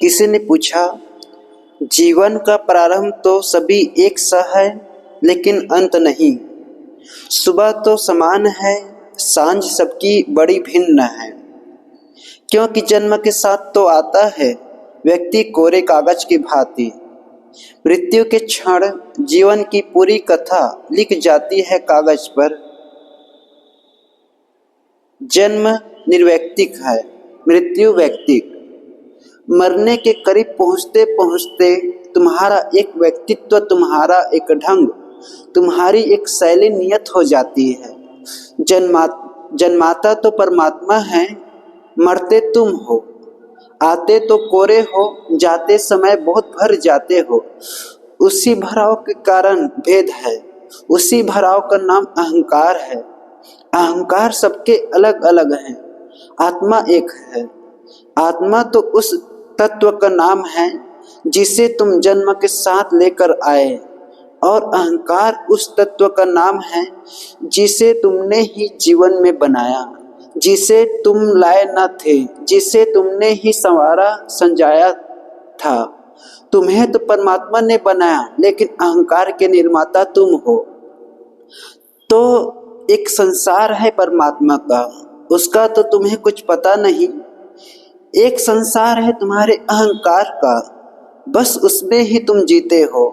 किसी ने पूछा, जीवन का प्रारंभ तो सभी एक सा है, लेकिन अंत नहीं। सुबह तो समान है, सांझ सबकी बड़ी भिन्न है। क्योंकि जन्म के साथ तो आता है व्यक्ति कोरे कागज की भांति। मृत्यु के क्षण जीवन की पूरी कथा लिख जाती है कागज पर। जन्म निर्वैयक्तिक है, मृत्यु वैयक्तिक। मरने के करीब पहुंचते पहुंचते तुम्हारा एक व्यक्तित्व, तुम्हारा एक ढंग, तुम्हारी एक शैली नियत हो जाती है। जन्माता तो परमात्मा है, मरते तुम हो। आते तो कोरे हो, जाते समय बहुत भर जाते हो। उसी भराव के कारण भेद है, उसी भराव का नाम अहंकार है। अहंकार सबके अलग अलग है, आत्मा एक है। आत्मा तो उस तत्व का नाम है जिसे तुम जन्म के साथ लेकर आए, और अहंकार उस तत्व का नाम है जिसे तुमने ही जीवन में बनाया, जिसे तुम लाए न थे, जिसे तुमने ही संवारा संजाया था। तुम्हें तो परमात्मा ने बनाया, लेकिन अहंकार के निर्माता तुम हो। तो एक संसार है परमात्मा का, उसका तो तुम्हें कुछ पता नहीं। एक संसार है तुम्हारे अहंकार का, बस उसमें ही तुम जीते हो,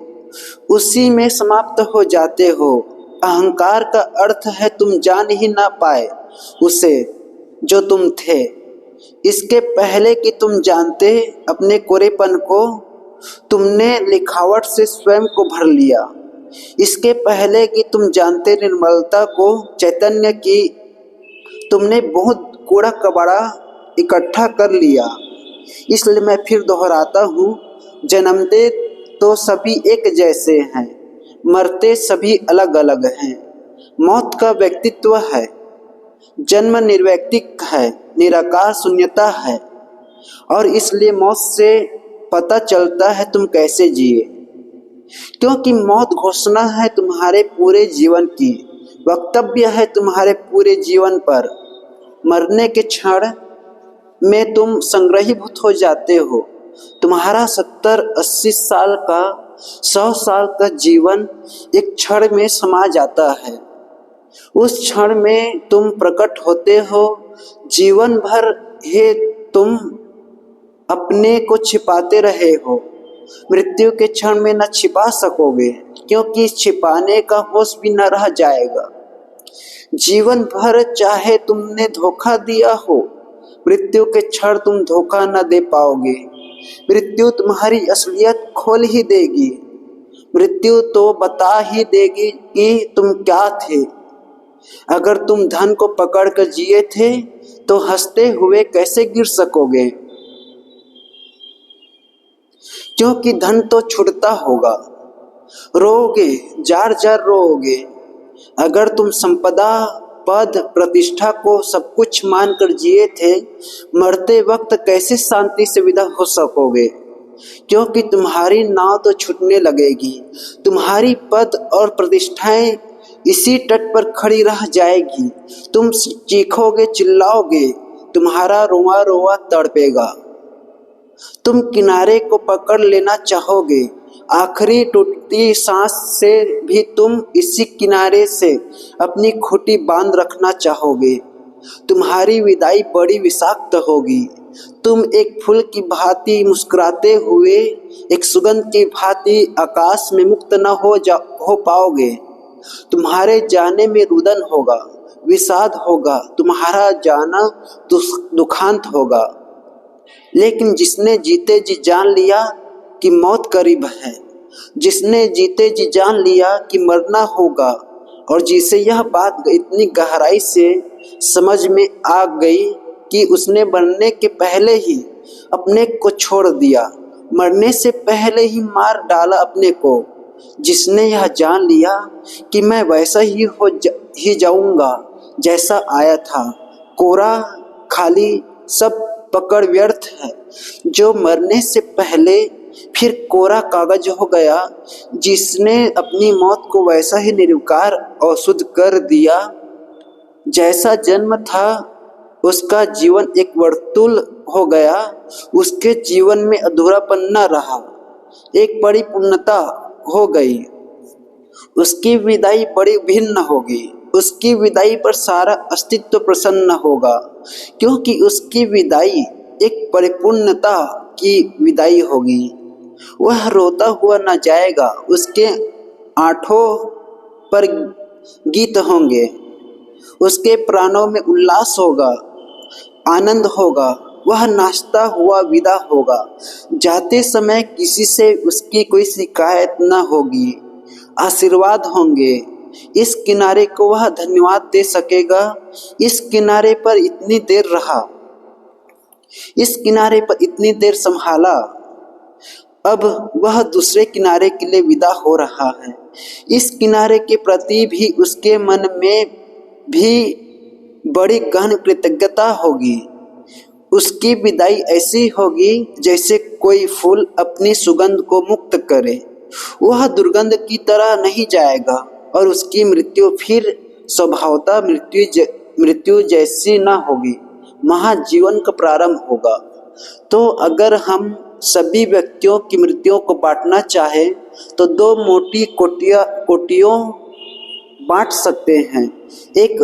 उसी में समाप्त हो जाते हो। अहंकार का अर्थ है तुम जान ही ना पाए उसे जो तुम थे। इसके पहले कि तुम जानते अपने कोरेपन को, तुमने लिखावट से स्वयं को भर लिया। इसके पहले कि तुम जानते निर्मलता को, चैतन्य की, तुमने बहुत कूड़ा कबाड़ा इकट्ठा कर लिया। इसलिए मैं फिर दोहराता हूँ, जन्मते तो सभी एक जैसे हैं, मरते सभी अलग अलग हैं। मौत का व्यक्तित्व है, जन्म निर्वैयक्तिक है, निराकार शून्यता है। और इसलिए मौत से पता चलता है तुम कैसे जिए, क्योंकि मौत घोषणा है तुम्हारे पूरे जीवन की, वक्तव्य है तुम्हारे पूरे जीवन पर। मरने के क्षण में तुम संग्रहीभूत हो जाते हो। तुम्हारा 70-80 साल का, 100 साल का जीवन एक क्षण में समा जाता है। उस क्षण में तुम प्रकट होते हो। जीवन भर हे तुम अपने को छिपाते रहे हो, मृत्यु के क्षण में न छिपा सकोगे, क्योंकि छिपाने का होश भी न रह जाएगा। जीवन भर चाहे तुमने धोखा दिया हो, मृत्यु के क्षण तुम धोखा न दे पाओगे। मृत्यु तुम्हारी असलियत खोल ही देगी। मृत्यु तो बता ही देगी कि तुम क्या थे। अगर तुम धन को पकड़ कर जिए थे तो हंसते हुए कैसे गिर सकोगे, क्योंकि धन तो छुटता होगा। रोओगे, जार जार रोओगे। अगर तुम संपदा, पद, प्रतिष्ठा को सब कुछ मानकर जिए थे, मरते वक्त कैसे शांति से विदा हो सकोगे, क्योंकि तुम्हारी नाव तो छूटने लगेगी। तुम्हारी पद और प्रतिष्ठाएं इसी तट पर खड़ी रह जाएगी। तुम चीखोगे, चिल्लाओगे, तुम्हारा रोआ रोआ तड़पेगा। तुम किनारे को पकड़ लेना चाहोगे, आखिरी टूटती सांस से भी तुम इसी किनारे से अपनी खूंटी बांध रखना चाहोगे। तुम्हारी विदाई बड़ी विषाक्त होगी। तुम एक फूल की भांति मुस्कुराते हुए, एक सुगंध की भांति आकाश में मुक्त न हो पाओगे। तुम्हारे जाने में रुदन होगा, विषाद होगा, तुम्हारा जाना दुखांत होगा। लेकिन जिसने जीते जी जान लिया कि मौत करीब है, जिसने जीते जी जान लिया कि मरना होगा, और जिसे यह बात इतनी गहराई से समझ में आ गई कि उसने मरने के पहले ही अपने को छोड़ दिया, मरने से पहले ही मार डाला अपने को, जिसने यह जान लिया कि मैं वैसा ही जाऊंगा जैसा आया था, कोरा खाली सब पकड़ व्यर्थ है, जो मरने से पहले फिर कोरा कागज हो गया, जिसने अपनी मौत को वैसा ही निर्विकार और शुद्ध कर दिया जैसा जन्म था, उसका जीवन एक वर्तुल हो गया। उसके जीवन में अधूरापन न रहा, एक परिपूर्णता हो गई। उसकी विदाई बड़ी भिन्न होगी। उसकी विदाई पर सारा अस्तित्व प्रसन्न होगा, क्योंकि उसकी विदाई एक परिपूर्णता की विदाई होगी। वह रोता हुआ न जाएगा, उसके आंठों पर गीत होंगे, उसके प्राणों में उल्लास होगा, आनंद होगा। वह नाचता हुआ विदा होगा। जाते समय किसी से उसकी कोई शिकायत न होगी, आशीर्वाद होंगे। इस किनारे को वह धन्यवाद दे सकेगा। इस किनारे पर इतनी देर रहा, इस किनारे पर इतनी देर संभाला, अब वह दूसरे किनारे के लिए विदा हो रहा है। इस किनारे के प्रति भी उसके मन में भी बड़ी गहन कृतज्ञता होगी। उसकी विदाई ऐसी होगी जैसे कोई फूल अपनी सुगंध को मुक्त करे। वह दुर्गंध की तरह नहीं जाएगा और उसकी मृत्यु फिर स्वभावतः मृत्यु जैसी न होगी, महाजीवन का प्रारंभ होगा। तो अगर हम सभी व्यक्तियों की मृत्युओं को बांटना चाहे तो दो मोटी कोटियों बांट सकते हैं। एक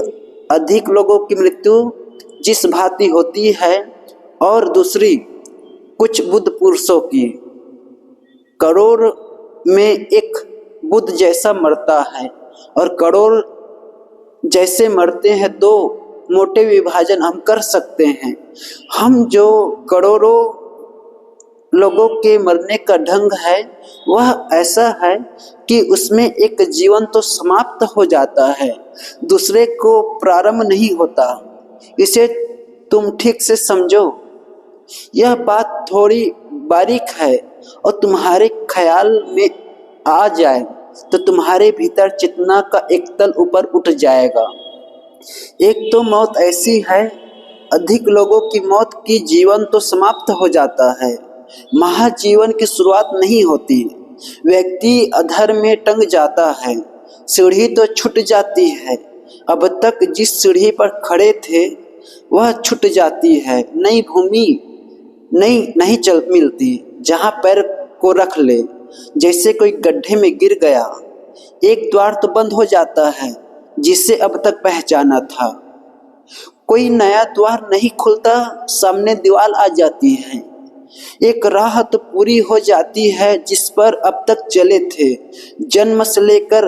अधिक लोगों की मृत्यु जिस भांति होती है और दूसरी कुछ बुद्ध पुरुषों की। करोड़ में एक बुद्ध जैसा मरता है और करोड़ जैसे मरते हैं। दो मोटे विभाजन हम कर सकते हैं। हम जो करोड़ों लोगों के मरने का ढंग है वह ऐसा है कि उसमें एक जीवन तो समाप्त हो जाता है, दूसरे को प्रारंभ नहीं होता। इसे तुम ठीक से समझो। यह बात थोड़ी बारीक है और तुम्हारे ख्याल में आ जाए तो तुम्हारे भीतर चेतना का एक तल ऊपर उठ जाएगा। एक तो मौत ऐसी है, अधिक लोगों की मौत की जीवन तो समाप्त हो जाता है, महाजीवन की शुरुआत नहीं होती। व्यक्ति अधर में टंग जाता है, सीढ़ी तो छूट जाती है। अब तक जिस सीढ़ी पर खड़े थे वह छूट जाती है। नई भूमि नहीं चल मिलती जहाँ पैर को रख ले। जैसे कोई गड्ढे में गिर गया, एक द्वार तो बंद हो जाता है जिसे अब तक पहचाना था। कोई नया द्वार नहीं खुलता, सामने दीवार आ जाती है। एक राह तो पूरी हो जाती है जिस पर अब तक चले थे जन्म से लेकर,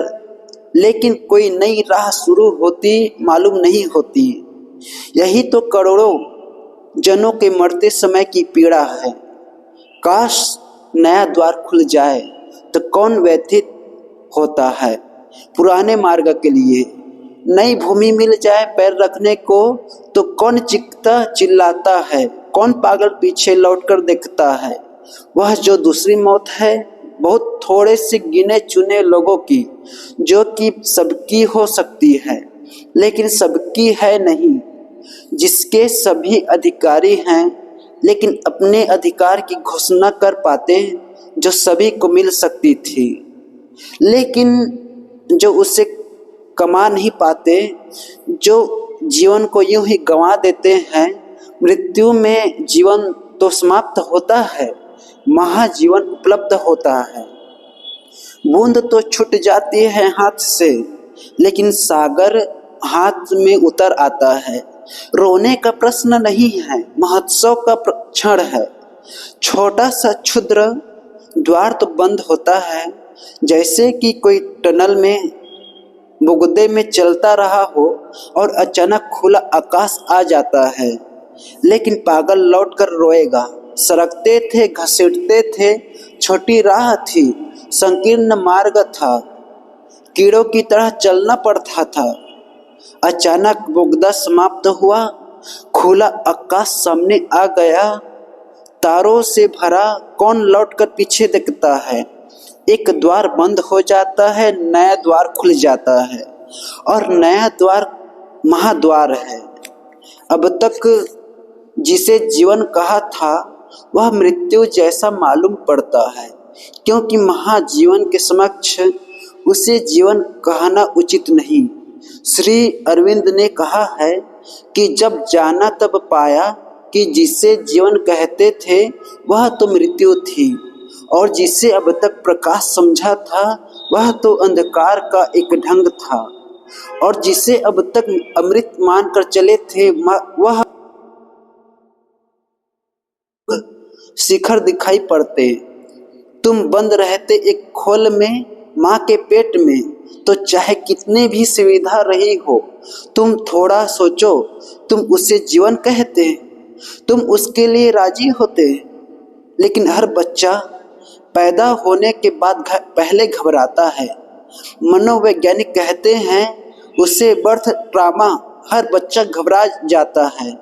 लेकिन कोई नई राह शुरू होती मालूम नहीं होती। यही तो करोड़ों जनों के मरते समय की पीड़ा है। काश नया द्वार खुल जाए तो कौन व्यथित होता है पुराने मार्ग के लिए। नई भूमि मिल जाए पैर रखने को तो कौन चीखता चिल्लाता है, कौन पागल पीछे लौटकर देखता है। वह जो दूसरी मौत है बहुत थोड़े से गिने चुने लोगों की, जो कि सबकी हो सकती है लेकिन सबकी है नहीं, जिसके सभी अधिकारी हैं लेकिन अपने अधिकार की घोषणा कर पाते, जो सभी को मिल सकती थी लेकिन जो उसे कमा नहीं पाते, जो जीवन को यूं ही गंवा देते हैं। मृत्यु में जीवन तो समाप्त होता है, महाजीवन उपलब्ध होता है। बूंद तो छूट जाती है हाथ से लेकिन सागर हाथ में उतर आता है। रोने का प्रश्न नहीं है, महोत्सव का क्षण है। छोटा सा क्षुद्र द्वार तो बंद होता है, जैसे कि कोई टनल में बुगदे में चलता रहा हो और अचानक खुला आकाश आ जाता है। लेकिन पागल लौटकर रोएगा। सरकते थे, घसीटते थे, छोटी राह थी, संकीर्ण मार्ग था, कीड़ों की तरह चलना पड़ता था। अचानक बुगदा समाप्त हुआ, खुला आकाश सामने आ गया, तारों से भरा। कौन लौटकर पीछे देखता है। एक द्वार बंद हो जाता है, नया द्वार खुल जाता है और नया द्वार महाद्वार है। अब तक जिसे जीवन कहा था वह मृत्यु जैसा मालूम पड़ता है, क्योंकि महाजीवन के समक्ष उसे जीवन कहना उचित नहीं। श्री अरविंद ने कहा है, कि जब जाना तब पाया कि जिसे जीवन कहते थे वह तो मृत्यु थी, और जिसे अब तक प्रकाश समझा था वह तो अंधकार का एक ढंग था, और जिसे अब तक अमृत मानकर चले थे वह शिखर दिखाई पड़ते। तुम बंद रहते एक खोल में माँ के पेट में, तो चाहे कितनी भी सुविधा रही हो, तुम थोड़ा सोचो, तुम उसे जीवन कहते, तुम उसके लिए राजी होते। लेकिन हर बच्चा पैदा होने के बाद पहले घबराता है। मनोवैज्ञानिक कहते हैं उसे बर्थ ट्रॉमा, हर बच्चा घबरा जाता है।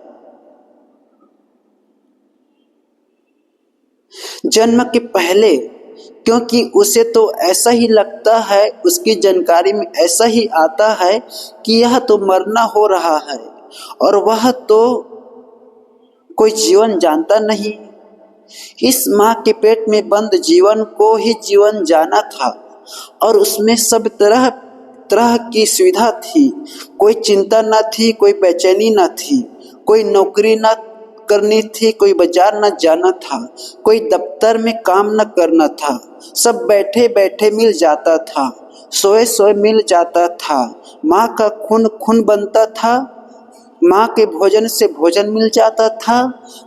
जन्म के पहले, क्योंकि उसे तो ऐसा ही लगता है, उसकी जानकारी में ऐसा ही आता है कि यह तो मरना हो रहा है, और वह तो कोई जीवन जानता नहीं। इस माँ के पेट में बंद जीवन को ही जीवन जाना था, और उसमें सब तरह तरह की सुविधा थी। कोई चिंता न थी, कोई बेचैनी न थी, कोई नौकरी न करनी थी, कोई बाजार न जाना था, कोई दफ्तर में काम न करना था। सब बैठे बैठे मिल जाता था, सोए सोए मिल जाता था। माँ का खून खून बनता था, माँ के भोजन से भोजन मिल जाता था,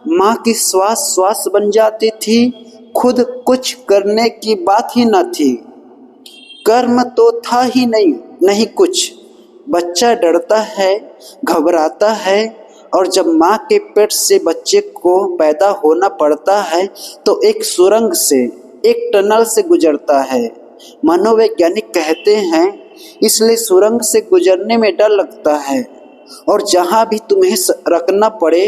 माँ की श्वास श्वास बन जाती थी। खुद कुछ करने की बात ही न थी, कर्म तो था ही नहीं, नहीं कुछ। बच्चा डरता है, घबराता है, और जब माँ के पेट से बच्चे को पैदा होना पड़ता है तो एक सुरंग से, एक टनल से गुजरता है। मनोवैज्ञानिक कहते हैं इसलिए सुरंग से गुजरने में डर लगता है, और जहाँ भी तुम्हें रखना पड़े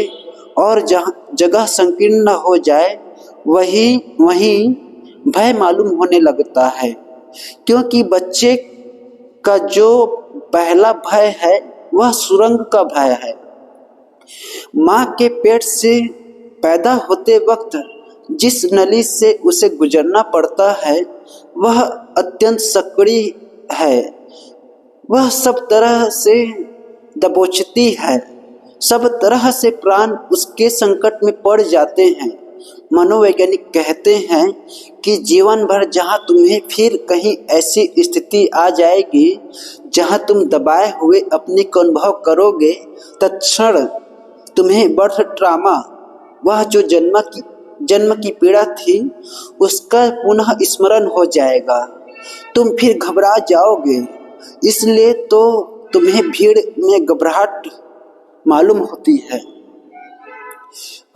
और जहाँ जगह संकीर्ण न हो जाए वहीं भय मालूम होने लगता है। क्योंकि बच्चे का जो पहला भय है वह सुरंग का भय है। माँ के पेट से पैदा होते वक्त जिस नली से उसे गुजरना पड़ता है वह अत्यंत संकरी है। वह सब तरह से दबोचती है, सब तरह से प्राण उसके संकट में पड़ जाते हैं। मनोवैज्ञानिक कहते हैं कि जीवन भर जहाँ तुम्हें फिर कहीं ऐसी स्थिति आ जाएगी जहाँ तुम दबाए हुए अपने को अनुभव करोगे, तत्क्षण तुम्हें बर्थ ट्रॉमा, वह जो जन्म की पीड़ा थी, उसका पुनः स्मरण हो जाएगा। तुम फिर घबरा जाओगे, इसलिए तो तुम्हें भीड़ में घबराहट मालूम होती है।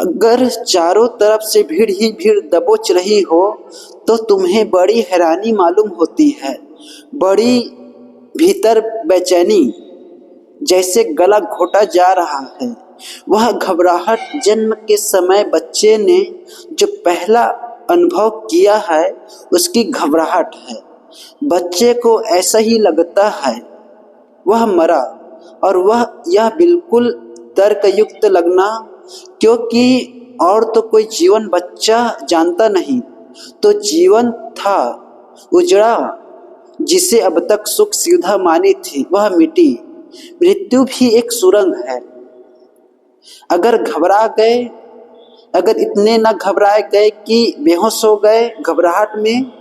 अगर चारों तरफ से भीड़ ही भीड़ दबोच रही हो तो तुम्हें बड़ी हैरानी मालूम होती है, बड़ी भीतर बेचैनी, जैसे गला घोटा जा रहा है। वह घबराहट जन्म के समय बच्चे ने जो पहला अनुभव किया है उसकी घबराहट है। बच्चे को ऐसा ही लगता है वह मरा, और वह यह बिल्कुल तर्कयुक्त लगना, क्योंकि और तो कोई जीवन बच्चा जानता नहीं। तो जीवन था उजड़ा, जिसे अब तक सुख सुविधा मानी थी वह मिटी। मृत्यु भी एक सुरंग है। अगर घबरा गए, अगर इतने न घबराए गए कि बेहोश हो गए घबराहट में,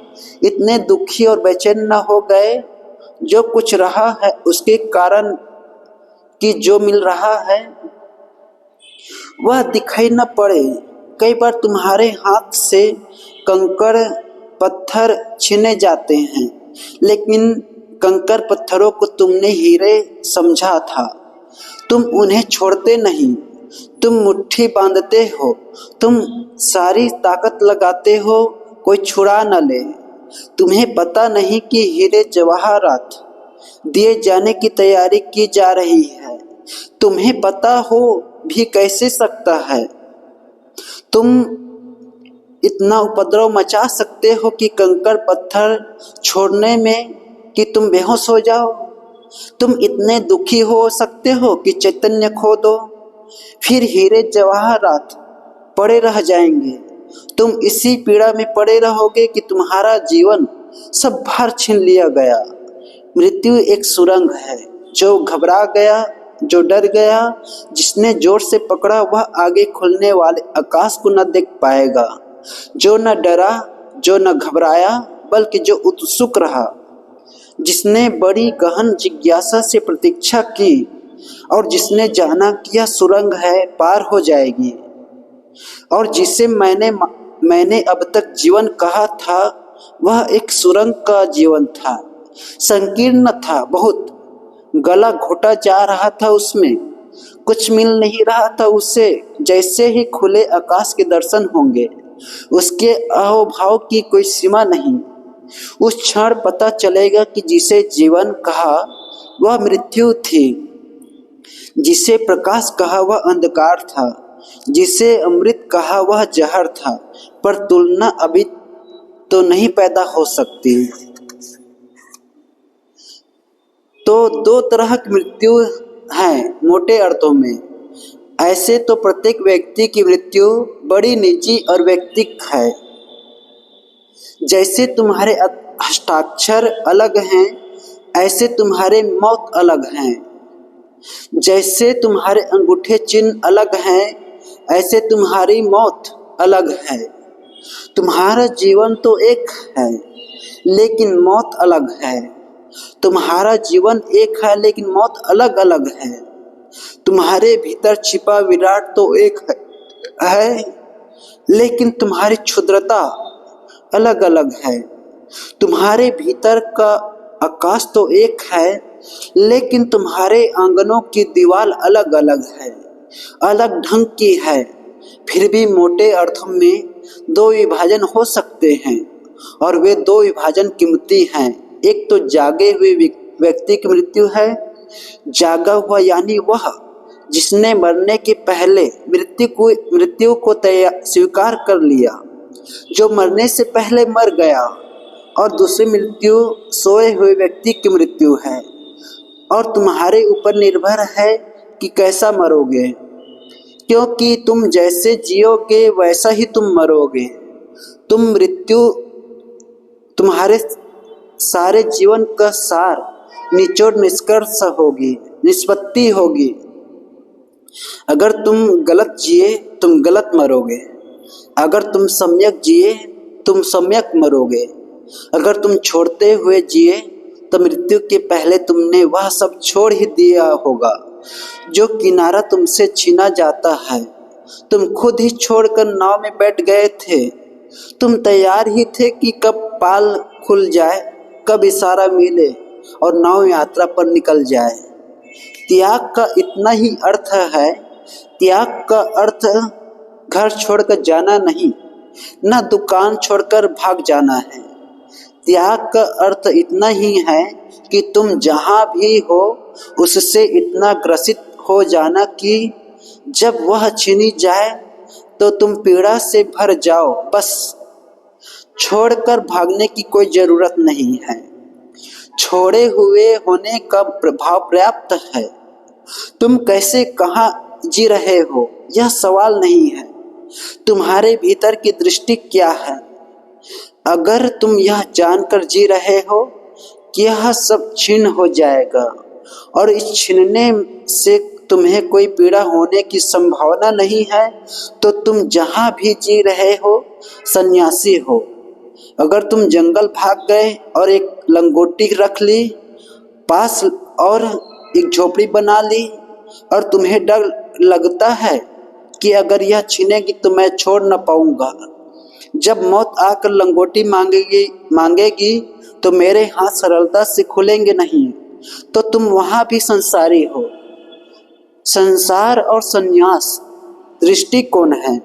इतने दुखी और बेचैन न हो गए जो कुछ रहा है उसके कारण कि जो मिल रहा है वह दिखाई न पड़े। कई बार तुम्हारे हाथ से कंकड़ पत्थर छीने जाते हैं, लेकिन कंकड़ पत्थरों को तुमने हीरे समझा था। तुम उन्हें छोड़ते नहीं, तुम मुट्ठी बांधते हो, तुम सारी ताकत लगाते हो कोई छुड़ा न ले। तुम्हें पता नहीं कि हीरे जवाहरात दिए जाने की तैयारी की जा रही है। तुम्हें पता हो भी कैसे सकता है। तुम इतना उपद्रव मचा सकते हो कि कंकड़ पत्थर छोड़ने में कि तुम बेहोश हो जाओ। तुम इतने दुखी हो सकते हो कि चैतन्य खो दो, फिर हीरे जवाहरात पड़े रह जाएंगे। तुम इसी पीड़ा में पड़े रहोगे कि तुम्हारा जीवन सब भार छीन लिया गया। मृत्यु एक सुरंग है, जो घबरा गया जो डर गया, जिसने जोर से पकड़ा, वह आगे खुलने वाले आकाश को न देख पाएगा। जो न डरा, जो न घबराया, बल्कि जो उत्सुक रहा, जिसने बड़ी गहन जिज्ञासा से प्रतीक्षा की और जिसने जाना कि यह सुरंग है, पार हो जाएगी, और जिसे मैंने अब तक जीवन कहा था, वह एक सुरंग का जीवन था। संकीर्ण था बहुत, गला घोटा जा रहा था, उसमें कुछ मिल नहीं रहा था उसे। जैसे ही खुले आकाश के दर्शन होंगे, उसके अहोभाव की कोई सीमा नहीं। उस क्षण पता चलेगा कि जिसे जीवन कहा वह मृत्यु थी, जिसे प्रकाश कहा वह अंधकार था, जिसे अमृत कहा वह जहर था। पर तुलना अभी तो नहीं पैदा हो सकती। तो दो तरह की मृत्यु है मोटे अर्थों में। ऐसे तो प्रत्येक व्यक्ति की मृत्यु बड़ी निजी और व्यक्तिगत है। जैसे तुम्हारे हस्ताक्षर अलग हैं, ऐसे तुम्हारे मौत अलग हैं। जैसे तुम्हारे अंगूठे चिन्ह अलग हैं, ऐसे तुम्हारी मौत अलग है। तुम्हारा जीवन तो एक है, लेकिन मौत अलग है। तुम्हारा जीवन एक है, लेकिन मौत अलग अलग है। तुम्हारे भीतर छिपा विराट तो एक है, लेकिन तुम्हारी क्षुद्रता अलग अलग है। तुम्हारे भीतर का आकाश तो एक है, लेकिन तुम्हारे आंगनों की दीवार अलग अलग है, अलग ढंग की है। फिर भी मोटे अर्थों में दो विभाजन हो सकते हैं, और वे दो विभाजन कीमती हैं। एक तो जागे हुए व्यक्ति की मृत्यु है। जागा हुआ यानी वह जिसने मरने के पहले मृत्यु को स्वीकार कर लिया, जो मरने से पहले मर गया। और दूसरी मृत्यु सोए हुए व्यक्ति की मृत्यु है, और तुम्हारे ऊपर निर्भर है कि कैसा मरोगे, क्योंकि तुम जैसे जियोगे वैसा ही तुम मरोगे। मृत्यु तुम्हारे सारे जीवन का सार, निचोड़, निष्कर्ष होगी, निष्पत्ति होगी। अगर तुम गलत जिए तुम गलत मरोगे, अगर तुम सम्यक जिए तुम सम्यक मरोगे। अगर तुम छोड़ते हुए जिए तो मृत्यु के पहले तुमने वह सब छोड़ ही दिया होगा जो किनारा तुमसे छीना जाता है। तुम खुद ही छोड़कर नाव में बैठ गए थे। तुम तैयार ही थे कि कब पाल खुल जाए, कब इशारा मिले और नाव यात्रा पर निकल जाए। त्याग का इतना ही अर्थ है। त्याग का अर्थ घर छोड़कर जाना नहीं, न दुकान छोड़कर भाग जाना है। त्याग का अर्थ इतना ही है कि तुम जहां भी हो उससे इतना ग्रसित हो जाना कि जब वह छीनी जाए तो तुम पीड़ा से भर जाओ। बस छोड़कर भागने की कोई जरूरत नहीं है। छोड़े हुए होने का प्रभाव पर्याप्त है। तुम कैसे, कहाँ जी रहे हो, यह सवाल नहीं है। तुम्हारे भीतर की दृष्टि क्या है? अगर तुम यह जानकर जी रहे हो कि यह सब छीन हो जाएगा और इस छीनने से तुम्हें कोई पीड़ा होने की संभावना नहीं है, तो तुम जहां भी जी रहे हो सन्यासी हो। अगर तुम जंगल भाग गए और एक लंगोटी रख ली पास और एक झोपड़ी बना ली, और तुम्हें डर लगता है कि अगर यह छीनेगी तो मैं छोड़ न पाऊंगा, जब मौत आकर लंगोटी मांगेगी तो मेरे हाथ सरलता से खुलेंगे नहीं, तो तुम वहां भी संसारी हो। संसार और संन्यास दृष्टिकोण है।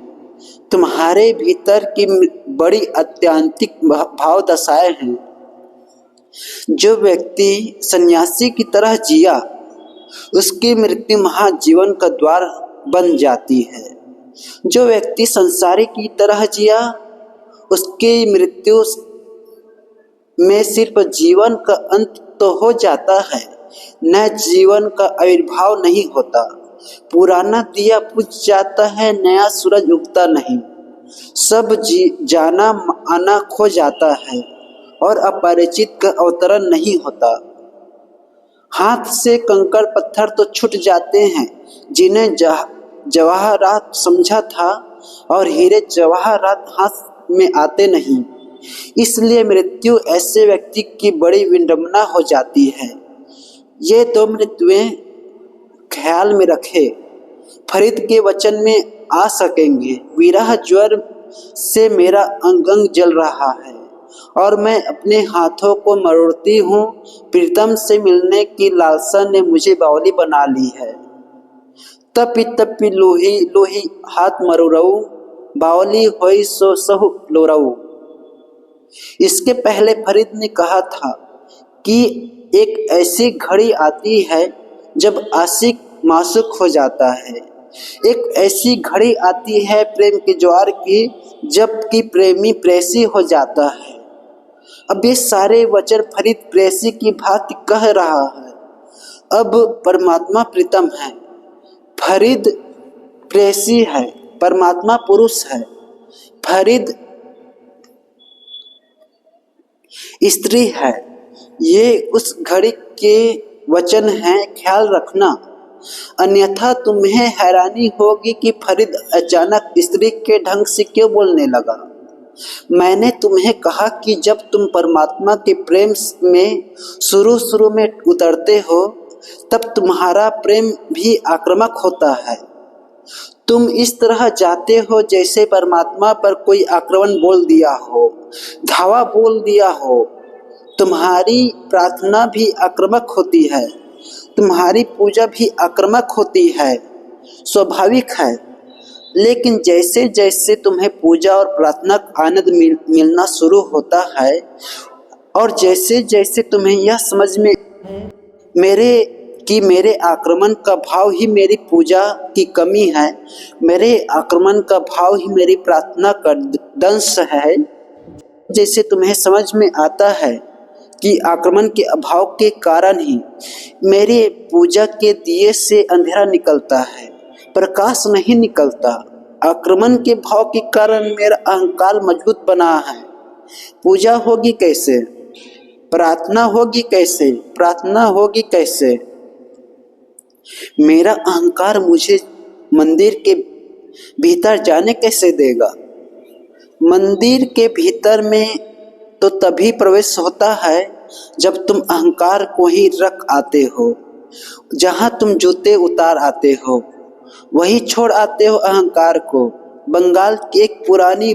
तुम्हारे भीतर की बड़ी आत्यंतिक भाव दशाएं हैं। जो व्यक्ति सन्यासी की तरह जिया, उसकी मृत्यु महाजीवन का द्वार बन जाती है। जो व्यक्ति संसारी की तरह जिया, उसकी मृत्यु में सिर्फ जीवन का अंत तो हो जाता है, न जीवन का आविर्भाव नहीं होता। पुराना दिया बुझ जाता है, नया सूरज उगता नहीं। सब जाना आना खो जाता है और अपरिचित का अवतरण नहीं होता। हाथ से कंकड़ पत्थर तो छूट जाते हैं जिन्हें जवाहरात समझा था, और हीरे जवाहरात हाथ में आते नहीं। इसलिए मृत्यु ऐसे व्यक्ति की बड़ी विडंबना हो जाती है। ये दो मृत्युएं ख्याल में रखे, फरीद के वचन में आ सकेंगे। विरह ज्वर से मेरा अंग अंग जल रहा है और मैं अपने हाथों को मरोड़ती हूँ। प्रीतम से मिलने की लालसा ने मुझे बावली बना ली है। तपि तपि लोही लोही हाथ मरोड़ऊ, बावली होई सो सहु लोरऊ। इसके पहले फरीद ने कहा था कि एक ऐसी घड़ी आती है जब आशिक मासूक हो जाता है। एक ऐसी घड़ी आती है प्रेम के ज्वार की, जबकि प्रेमी प्रेसी हो जाता है। अब ये सारे वचन फरीद प्रेसी की भांति कह रहा है। अब परमात्मा प्रीतम है, फरीद प्रेसी है, परमात्मा पुरुष है, फरीद स्त्री है। ये उस घड़ी के वचन हैं, ख्याल रखना, अन्यथा तुम्हें हैरानी होगी कि फरीद अचानक स्त्री के ढंग से क्यों बोलने लगा। मैंने तुम्हें कहा कि जब तुम परमात्मा के प्रेम में शुरू में उतरते हो तब तुम्हारा प्रेम भी आक्रामक होता है। तुम इस तरह जाते हो जैसे परमात्मा पर कोई आक्रमण बोल दिया हो, धावा बोल दिया हो। तुम्हारी प्रार्थना भी आक्रामक होती है, तुम्हारी पूजा भी आक्रामक होती है, स्वाभाविक है। लेकिन जैसे जैसे तुम्हें पूजा और प्रार्थना का आनंद मिलना शुरू होता है, और जैसे जैसे तुम्हें यह समझ में मेरे आक्रमण का भाव ही मेरी पूजा की कमी है, मेरे आक्रमण का भाव ही मेरी प्रार्थना का दंश है, जैसे तुम्हें समझ में आता है कि आक्रमण के अभाव के कारण ही मेरे पूजा के दिए से अंधेरा निकलता है, प्रकाश नहीं निकलता। आक्रमण के भाव के कारण मेरा अहंकार मजबूत बना है। पूजा होगी कैसे, प्रार्थना होगी कैसे, प्रार्थना होगी कैसे। मेरा अहंकार मुझे मंदिर के भीतर जाने कैसे देगा। मंदिर के भीतर में तो तभी प्रवेश होता है जब तुम अहंकार को ही रख आते हो। जहाँ तुम जूते उतार आते हो वही छोड़ आते हो अहंकार को। बंगाल की एक पुरानी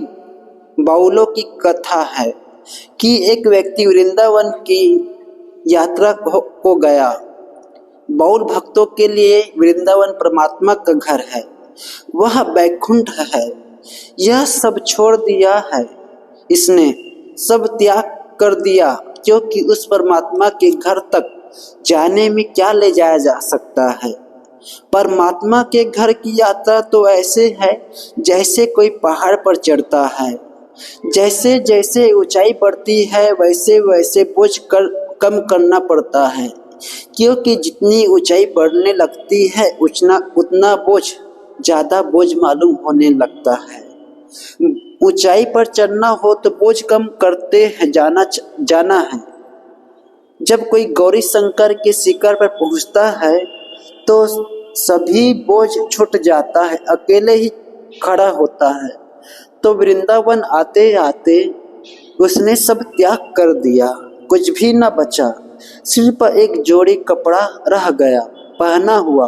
बाउलों की कथा है कि एक व्यक्ति वृंदावन की यात्रा को गया। बाउल भक्तों के लिए वृंदावन परमात्मा का घर है, वह बैकुंठ है। यह सब छोड़ दिया है, इसने सब त्याग कर दिया, क्योंकि उस परमात्मा के घर तक जाने में क्या ले जाया जा सकता है। परमात्मा के घर की यात्रा तो ऐसे है जैसे कोई पहाड़ पर चढ़ता है। जैसे जैसे ऊंचाई बढ़ती है वैसे वैसे बोझ कम करना पड़ता है, क्योंकि जितनी ऊंचाई बढ़ने लगती है उतना बोझ ज़्यादा बोझ मालूम होने लगता है। ऊंचाई पर चढ़ना हो तो बोझ कम करते हैं जाना है। जब कोई गौरी शंकर के शिखर पर पहुंचता है तो सभी बोझ छूट जाता है, अकेले ही खड़ा होता है। तो वृंदावन आते आते उसने सब त्याग कर दिया, कुछ भी न बचा। सिर पर एक जोड़ी कपड़ा रह गया पहना हुआ,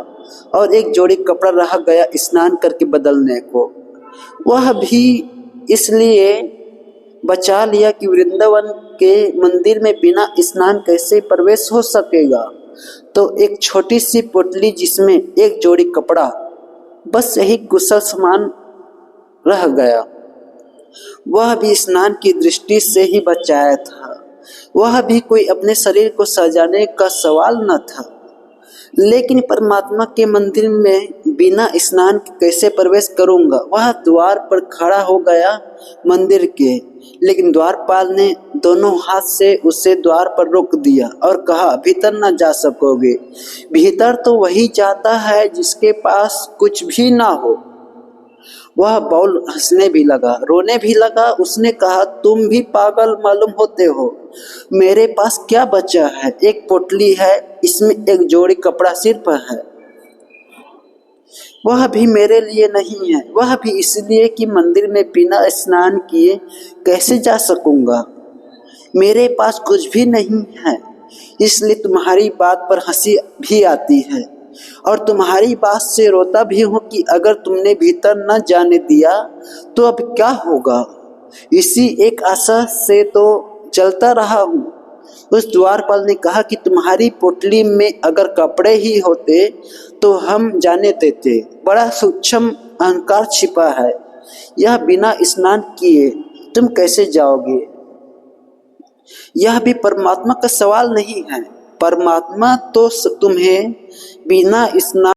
और एक जोड़ी कपड़ा रह गया स्नान करके बदलने को। वह भी इसलिए बचा लिया कि वृंदावन के मंदिर में बिना स्नान कैसे प्रवेश हो सकेगा। तो एक छोटी सी पोटली जिसमें एक जोड़ी कपड़ा, बस यही कुशल सामान रह गया। वह भी स्नान की दृष्टि से ही बचाया था, वह भी कोई अपने शरीर को सजाने का सवाल न था। लेकिन परमात्मा के मंदिर में बिना स्नान के कैसे प्रवेश करूंगा। वह द्वार पर खड़ा हो गया मंदिर के, लेकिन द्वारपाल ने दोनों हाथ से उसे द्वार पर रोक दिया और कहा, भीतर न जा सकोगे। भीतर तो वही जाता है जिसके पास कुछ भी ना हो। वह बाउल हंसने भी लगा, रोने भी लगा। उसने कहा, तुम भी पागल मालूम होते हो। मेरे पास क्या बचा है? एक पोटली है, इसमें एक जोड़ी कपड़ा सिर पर है। वह भी मेरे लिए नहीं है, वह भी इसलिए कि मंदिर में बिना स्नान किए कैसे जा सकूंगा। मेरे पास कुछ भी नहीं है, इसलिए तुम्हारी बात पर हंसी भी आती है और तुम्हारी बात से रोता भी हूँ कि अगर तुमने भीतर न जाने दिया तो अब क्या होगा। इसी एक आशा से तो चलता रहा हूँ। उस द्वारपाल ने कहा कि तुम्हारी पोटली में अगर कपड़े ही होते तो हम जाने देते। बड़ा सूक्ष्म अहंकार छिपा है। यह बिना स्नान किए तुम कैसे जाओगे? यह भी परमात्मा का सवाल नहीं है। परमात्मा तो तुम्हें बिना स्नान